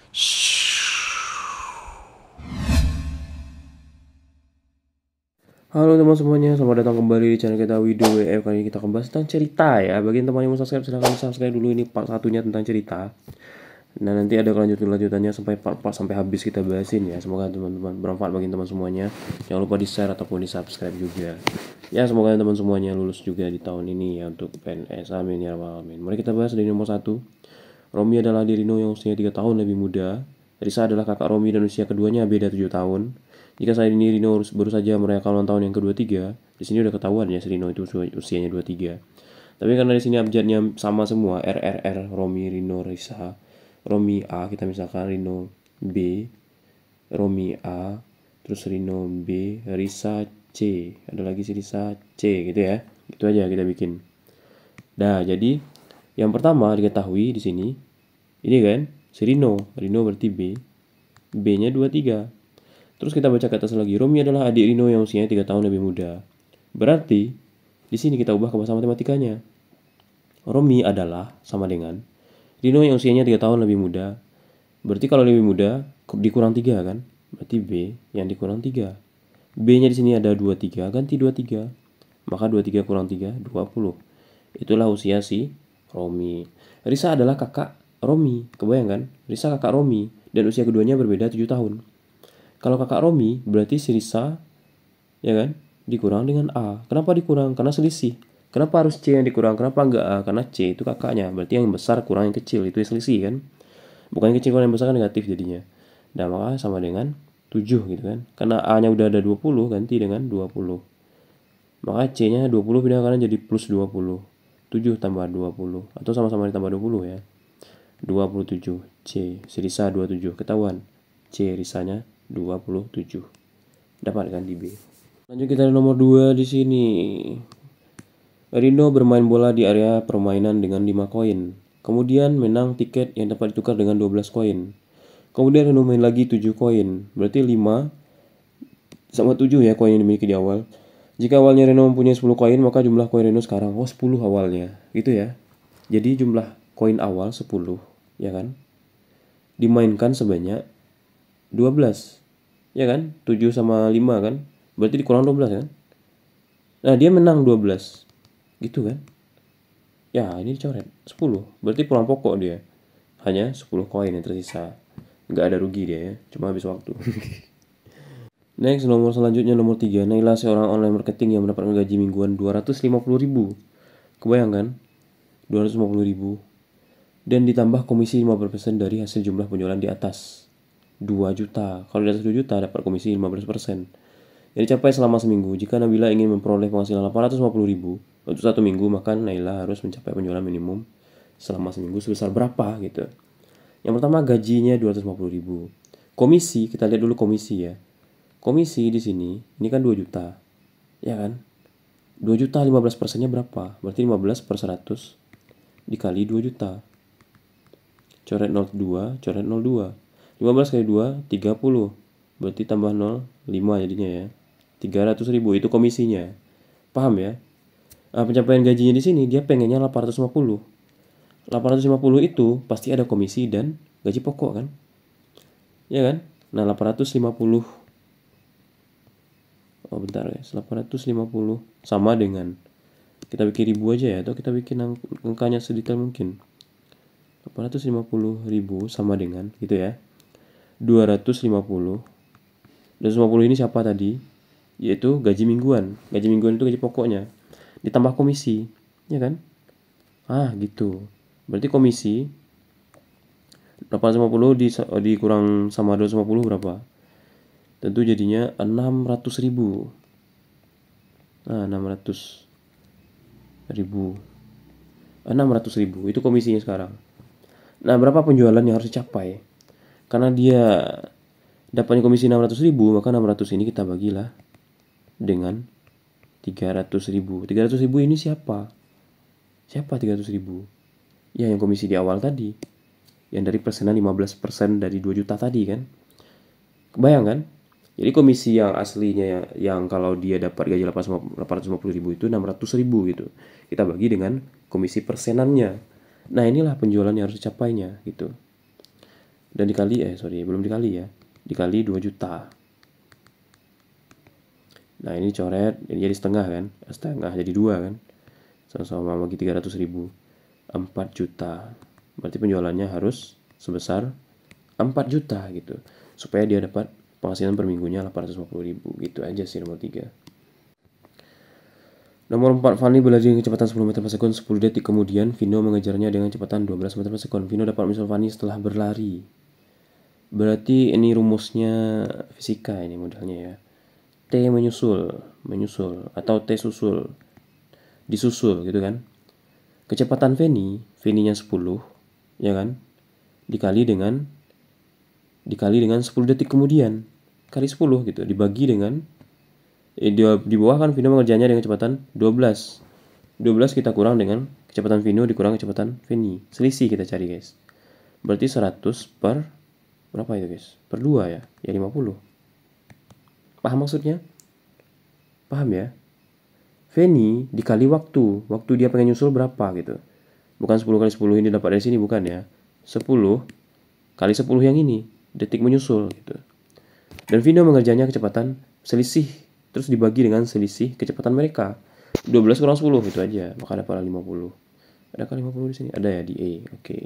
Halo teman semuanya, selamat datang kembali di channel kita Wido WF. Kali ini kita akan bahas tentang cerita ya. Bagi teman yang mau subscribe, silahkan subscribe dulu. Ini part satunya tentang cerita. Nah nanti ada kelanjutannya sampai part sampai habis kita bahasin ya. Semoga teman-teman bermanfaat bagi teman semuanya. Jangan lupa di share ataupun di subscribe juga. Ya semoga teman semuanya lulus juga di tahun ini ya untuk PNS. Amin ya rabbal alamin. Mari kita bahas dari nomor 1. Romi adalah adik Rino yang usianya 3 tahun lebih muda. Risa adalah kakak Romi dan usia keduanya beda 7 tahun. Jika saat ini Rino baru saja merayakan ulang tahun yang ke-23, di sini udah ketahuan ya si Rino itu usianya 23. Tapi karena di sini abjadnya sama semua, RRR, Romi, Rino, Risa, Romi A, kita misalkan Rino B, Romi A, terus Rino B, Risa C, ada lagi si Risa C gitu ya. Itu aja kita bikin. Nah, jadi yang pertama diketahui di sini, ini kan, si Rino berarti B, B-nya 23. Terus kita baca ke atas lagi, Romi adalah adik Rino yang usianya 3 tahun lebih muda. Berarti, di sini kita ubah ke bahasa matematikanya. Romi adalah sama dengan Rino yang usianya 3 tahun lebih muda. Berarti kalau lebih muda, dikurang 3 kan? Berarti B yang dikurang 3. B-nya di sini ada 23, ganti 23. Maka 23 kurang 3, 20. Itulah usia si Romi. Risa adalah kakak Romi. Kebayang kan? Risa kakak Romi. Dan usia keduanya berbeda 7 tahun. Kalau kakak Romi, berarti si Risa, ya kan? Dikurang dengan A. Kenapa dikurang? Karena selisih. Kenapa harus C yang dikurang? Kenapa enggak A? Karena C itu kakaknya. Berarti yang besar kurang yang kecil. Itu yang selisih kan? Bukan yang kecil kurang yang besar kan negatif jadinya. Nah, maka sama dengan 7 gitu kan. Karena A-nya udah ada 20, ganti dengan 20. Maka C-nya 20 pindah kanan jadi plus 20. 7 tambah 20. Atau sama-sama ditambah 20 ya. 27. C. Si Risa 27. Ketahuan. C Risanya 27. Dapat kan di B. Lanjut kita ada nomor 2 di sini. Rino bermain bola di area permainan dengan 5 koin. Kemudian menang tiket yang dapat ditukar dengan 12 koin. Kemudian Rino main lagi 7 koin. Berarti 5 sama 7 ya koin yang dimiliki di awal. Jika awalnya Reno mempunyai 10 koin, maka jumlah koin Reno sekarang 10 awalnya. Gitu ya. Jadi jumlah koin awal 10, ya kan? Dimainkan sebanyak 12. Ya kan? 7 sama 5 kan? Berarti dikurang 12 kan? Nah, dia menang 12. Gitu kan? Ya, ini dicoret 10. Berarti pulang pokok dia. Hanya 10 koin yang tersisa. Nggak ada rugi dia ya, cuma habis waktu. Next, nomor selanjutnya nomor 3. Naila seorang online marketing yang mendapatkan gaji mingguan 250.000. Kebayang kan? 250.000. Dan ditambah komisi 15% dari hasil jumlah penjualan di atas. 2 juta. Kalau di atas 2 juta dapat komisi 15%. Yang dicapai selama seminggu. Jika Nabila ingin memperoleh penghasilan 850.000 untuk 1 minggu, maka Naila harus mencapai penjualan minimum selama seminggu sebesar berapa gitu. Yang pertama gajinya 250.000. Komisi, kita lihat dulu komisi ya. Komisi di sini, ini kan 2 juta. Ya kan? 2 juta 15%-nya berapa? Berarti 15 per 100 dikali 2 juta. Coret 02, coret 02. 15 kali 2, 30. Berarti tambah 0, 5 jadinya ya. 300.000 itu komisinya. Paham ya? Nah, pencapaian gajinya di sini dia pengennya 850. 850 itu pasti ada komisi dan gaji pokok kan? Ya kan? Nah, 850. Oh, bentar ya. 850 sama dengan, kita bikin ribu aja ya, atau kita bikin angkanya sedetail mungkin. 850.000 sama dengan gitu ya. 250. 250 ini siapa tadi? Yaitu gaji mingguan. Gaji mingguan itu gaji pokoknya. Ditambah komisi, ya kan? Gitu. Berarti komisi 850 dikurang sama 250 berapa? Tentu jadinya 600.000. Nah, 600.000. 600.000 itu komisinya sekarang. Nah, berapa penjualan yang harus dicapai? Karena dia dapatnya komisi 600.000, maka 600 ini kita bagilah dengan 300.000. 300.000 ini siapa? Siapa 300.000? Ya, yang komisi di awal tadi. Yang dari persenan 15% dari 2 juta tadi kan. Kebayang kan? Jadi komisi yang aslinya yang kalau dia dapat gaji 850.000 itu 600.000 gitu. Kita bagi dengan komisi persenannya. Nah, inilah penjualan yang harus dicapainya gitu. Dan dikali, belum dikali ya. Dikali 2 juta. Nah ini coret, ini jadi setengah kan. Setengah jadi 2 kan. Sama-sama bagi 300.000. 4 juta. Berarti penjualannya harus sebesar 4 juta gitu. Supaya dia dapat penghasilan per minggunya 850.000. Gitu aja sih nomor 3. Nomor 4, Fanny berlari dengan kecepatan 10 meter per sekon. 10 detik kemudian, Vino mengejarnya dengan kecepatan 12 meter per sekon. Vino dapat menyusul Fanny setelah berlari. Berarti ini rumusnya fisika ini modelnya ya. T menyusul atau T susul, disusul gitu kan. Kecepatan Fanny-nya 10, ya kan? Dikali dengan 10 detik kemudian. Kali 10 gitu, dibagi dengan di bawah kan Vino mengerjakannya dengan kecepatan 12. 12 kita kurang dengan kecepatan Vino dikurang kecepatan Fanny. Selisih kita cari, guys. Berarti 100 per berapa itu, guys? Per 2 ya? Ya 50. Paham maksudnya? Paham ya? Fanny dikali waktu dia pengen nyusul berapa gitu. Bukan 10 kali 10 ini dapat dari sini, bukan ya. 10 kali 10 yang ini, detik menyusul gitu. Dan Vino mengerjakannya kecepatan selisih, terus dibagi dengan selisih kecepatan mereka. 12 kurang 10 itu aja, maka dapat 50. Adakah 50 di sini? Ada ya di E. Oke.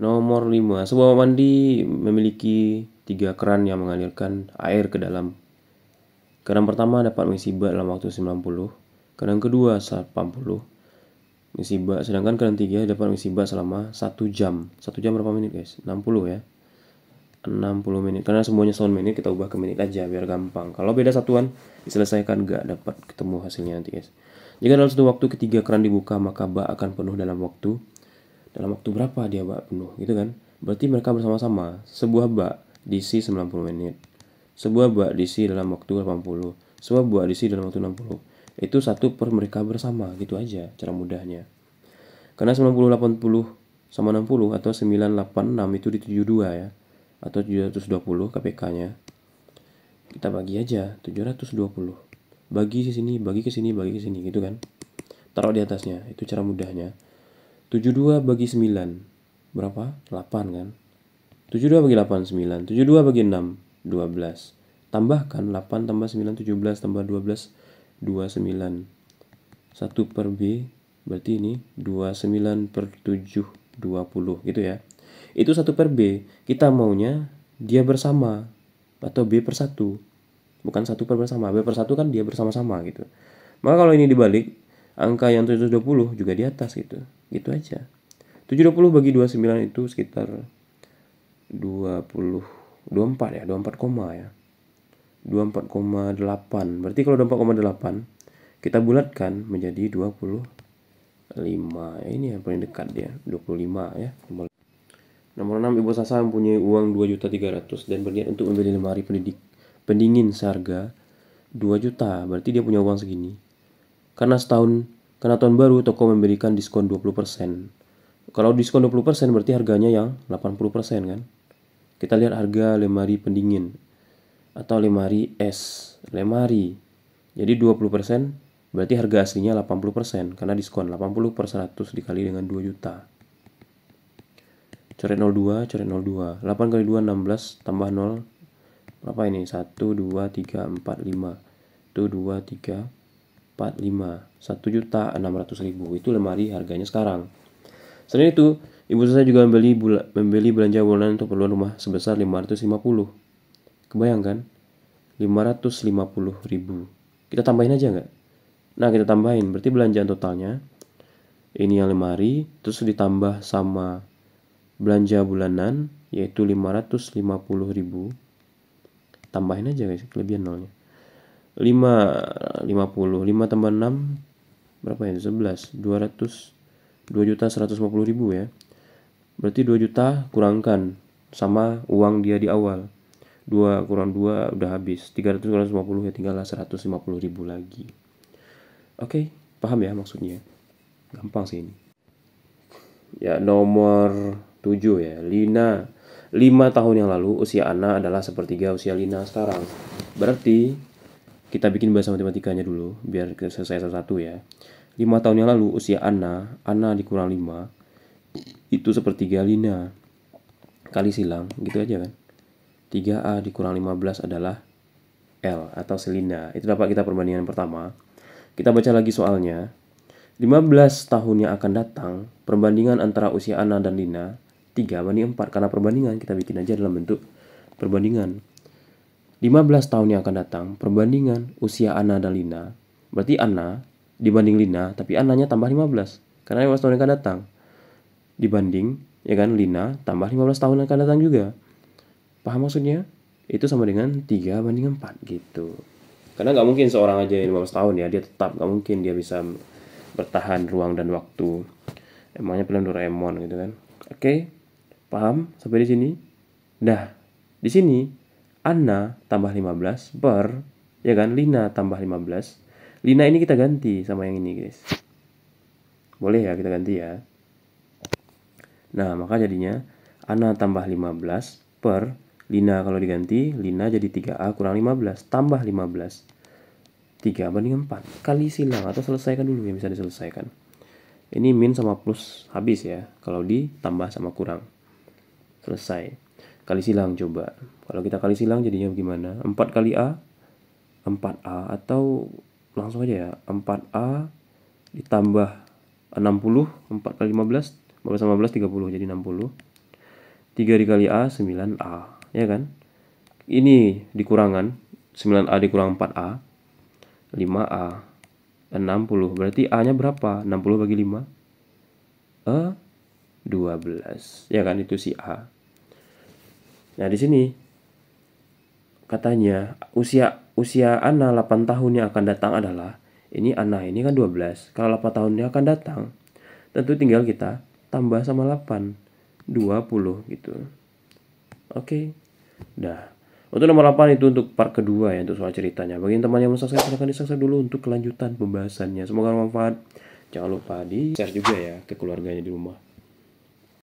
Nomor 5, sebuah mandi memiliki 3 keran yang mengalirkan air ke dalam. Keran pertama dapat mengisi bak dalam waktu 90, keran kedua 80 mengisi bak, sedangkan keran 3 dapat mengisi bak selama 1 jam. 1 jam berapa menit, guys? 60 ya. 60 menit. Karena semuanya 1 menit, kita ubah ke menit aja biar gampang. Kalau beda satuan diselesaikan, gak dapat ketemu hasilnya nanti, guys. Jika dalam satu waktu ketiga keran dibuka, maka bak akan penuh dalam waktu berapa dia bak penuh gitu kan. Berarti mereka bersama-sama. Sebuah bak diisi 90 menit. Sebuah bak diisi dalam waktu 80. Sebuah bak diisi dalam waktu 60. Itu satu per mereka bersama, gitu aja cara mudahnya. Karena 90 80 sama 60 atau 986 itu di 72 ya. Atau 720 KPK-nya. Kita bagi aja 720. Bagi ke sini, bagi ke sini, bagi ke sini gitu kan. Taruh di atasnya, itu cara mudahnya. 72 bagi 9 berapa? 8 kan. 72 bagi 8 9. 72 bagi 6 12. Tambahkan 8 tambah 9 17 tambah 12 29. 1 per B berarti ini 29 per 7 20 gitu ya. Itu 1 per B. Kita maunya dia bersama atau B per 1. Bukan 1 per bersama. B per 1 kan dia bersama-sama gitu. Maka kalau ini dibalik, angka yang 720 juga di atas gitu. Gitu aja. 720 bagi 29 itu sekitar 24 ya, 24 koma ya. 24,8. Berarti kalau 24,8 kita bulatkan menjadi 25. Ini yang paling dekat dia, 25 ya. Nomor 6, Ibu Sasa mempunyai uang 2.300.000 dan berniat untuk membeli lemari pendingin seharga 2 juta. Berarti dia punya uang segini. Karena tahun baru toko memberikan diskon 20%. Kalau diskon 20% berarti harganya yang 80% kan. Kita lihat harga lemari pendingin atau lemari es. Lemari. Jadi 20% berarti harga aslinya 80% karena diskon. 80 per 100 dikali dengan 2 juta. Coret 02, coret 02. 8 kali 2 16 tambah 0 berapa ini? 1 2 3 4 5. 1 2 3 4 5. 1.600.000. Itu lemari harganya sekarang. Selain itu, Ibu Sasa juga membeli belanja bulanan untuk keperluan rumah sebesar 550. Kebayangkan? 550.000. Kita tambahin aja nggak? Nah, kita tambahin. Berarti belanjaan totalnya ini yang lemari, terus ditambah sama belanja bulanan yaitu 550.000. Tambahin aja guys, kelebihan nolnya. 50 tambah 6 berapa ya? 11 2.150.000 ya. Berarti 2 juta kurangkan sama uang dia di awal. 2 kurang 2 udah habis. 300 kurang 50 ya tinggal 150.000 lagi. Oke, paham ya maksudnya? Gampang sih ini. Ya, nomor 7 ya. Lina. 5 tahun yang lalu usia Ana adalah sepertiga usia Lina sekarang. Berarti kita bikin bahasa matematikanya dulu biar selesai satu-satu ya. 5 tahun yang lalu usia Ana dikurang 5 itu sepertiga Lina. kali silang, gitu aja kan. 3A dikurang 15 adalah L atau Selina. Itu dapat kita perbandingan pertama. Kita baca lagi soalnya. 15 tahun yang akan datang, perbandingan antara usia Ana dan Lina 3:4. Karena perbandingan kita bikin aja dalam bentuk perbandingan. 15 tahun yang akan datang, perbandingan usia Ana dan Lina. Berarti Ana dibanding Lina, tapi Ananya tambah 15. Karena 15 tahun yang akan datang. Dibanding, ya kan, Lina tambah 15 tahun yang akan datang juga. Paham maksudnya? Itu sama dengan 3:4 gitu. Karena nggak mungkin seorang aja yang 15 tahun ya, dia tetap nggak mungkin dia bisa bertahan ruang dan waktu. Emangnya film Doraemon gitu kan. Oke, paham sampai di sini? Dah, di sini Anna tambah 15 per, ya kan, Lina tambah 15. Lina ini kita ganti sama yang ini guys. Boleh ya kita ganti ya. Nah, maka jadinya Anna tambah 15 per Lina, kalau diganti Lina jadi 3A kurang 15 tambah 15. 3:4. Kali silang atau selesaikan dulu yang bisa diselesaikan. Ini min sama plus habis ya. Kalau ditambah sama kurang. Selesai. Kali silang coba. Kalau kita kali silang jadinya gimana? 4 kali A 4A, atau langsung aja ya, 4A ditambah 60, 4 kali 15, 15 sama 15 30, jadi 60. 3 dikali A 9A, ya kan? Ini dikurangan 9A dikurang 4A 5A 60, berarti A nya berapa? 60 bagi 5 12, ya kan, itu si A. Nah di sini katanya usia Ana 8 tahun yang akan datang adalah, ini Ana ini kan 12. Kalau 8 tahun yang akan datang, tentu tinggal kita tambah sama 8, 20 gitu. Oke. Dah. Untuk nomor 8 itu untuk part kedua ya, untuk soal ceritanya. Bagi teman yang mau subscribe, silahkan di subscribe dulu untuk kelanjutan pembahasannya. Semoga bermanfaat. Jangan lupa di share juga ya ke keluarganya di rumah.